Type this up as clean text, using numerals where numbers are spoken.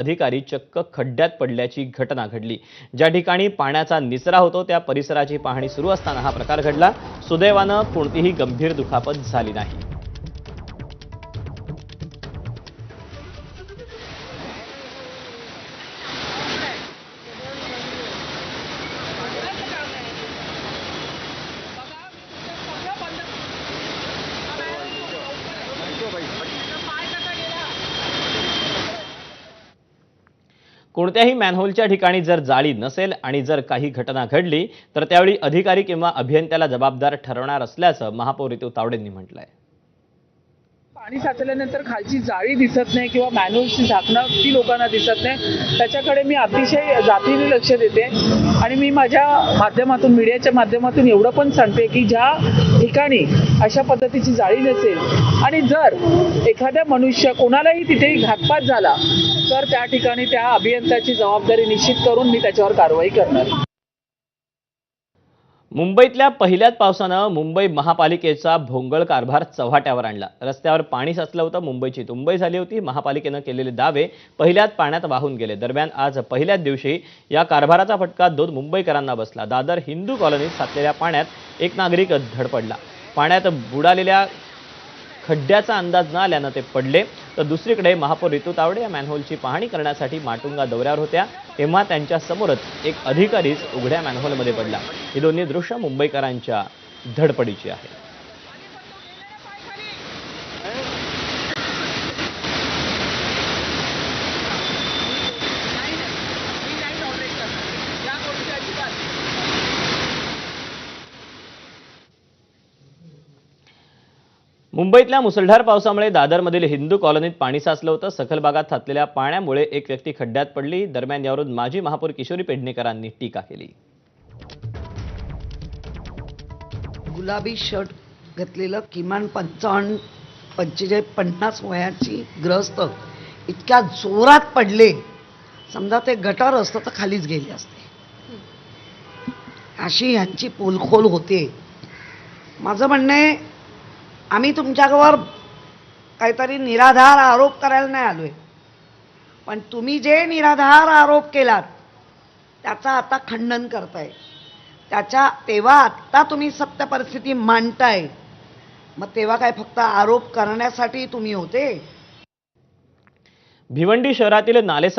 अधिकारी चक्क खड्ड्यात पडल्याची घटना घडली। ज्या ठिकाणी पाण्याचा निचरा होतो त्या परिसराची पाहणी सुरू असताना हा प्रकार घडला। सुदैवानं कोणतीही गंभीर दुखापत झाली नाही। कोणत्याही मॅनहोलच्या ठिकाणी जर जाळी नसेल आणि जर काही घटना घडली तर त्यावेळी अधिकारी किंवा अभियंत्याला जबाबदार ठरवणार असल्याचं महापौर ऋतू तावडेंनी म्हटलंय। पाणी साचल्यानंतर खालची जाळी दिसत नाही किंवा मॅन्युअलची झाकणं ती लोकांना दिसत नाही, त्याच्याकडे मी अतिशय जातीने लक्ष देते आणि मी माझ्या माध्यमातून मीडियाच्या माध्यमातून एवढं पण सांगते की ज्या ठिकाणी अशा पद्धतीची जाळी नसेल आणि जर एखाद्या मनुष्य कोणालाही तिथे घातपात झाला तर त्या ठिकाणी त्या अभियंत्याची जबाबदारी निश्चित करून मी त्याच्यावर कारवाई करणार। मुंबईतल्या पहिल्याच पावसानं मुंबई महापालिकेचा भोंगळ कारभार चव्हाट्यावर आणला। रस्त्यावर पाणी साचलं होतं, मुंबईची तुंबई झाली होती। महापालिकेनं केलेले दावे पहिल्याच पाण्यात वाहून गेले। दरम्यान आज पहिल्याच दिवशी या कारभाराचा फटका 2 मुंबईकरांना बसला। दादर हिंदू कॉलनीत साचलेल्या पाण्यात एक नागरिक धडपडला। पाण्यात बुडालेल्या खड्ड्याचा अंदाज न आल्यानं ते पडले। तर दुसरीकडे महापौर ऋतू तावडे या मॅनहोलची पाहणी करण्यासाठी माटुंगा दौऱ्यावर होत्या, तेव्हा त्यांच्या समोरच एक अधिकारीच उघड्या मॅनहोलमध्ये पडला। ही दोन्ही दृश्य मुंबईकरांच्या धडपडीची आहेत। मुंबईतल्या मुसळधार पावसामुळे दादरमधील हिंदू कॉलनीत पाणी साचलं होतं। सखल भागात साचलेल्या पाण्यामुळे एक व्यक्ती खड्ड्यात पडली। दरम्यान यावरून माजी महापौर किशोरी पेडणेकरांनी टीका केली। गुलाबी शर्ट घातलेलं किमान 45-50 वयाची ग्रस्त इतक्या जोरात पडले, समजा ते गटार असतं तर खालीच गेले असते, अशी यांची पोलखोल होते। माझं म्हणणं आहे, आम्ही तुमच्यावर काहीतरी निराधार आरोप करायला नाही आलोय, पण तुम्ही जे निराधार आरोप केलात त्याचा आता खंडन करताय, तेव्हा आता तुम्ही सत्य परिस्थिती मांडताय, मग तेव्हा काय फक्त आरोप करण्यासाठी तुम्ही होते? भिवंडी शहरातील नाले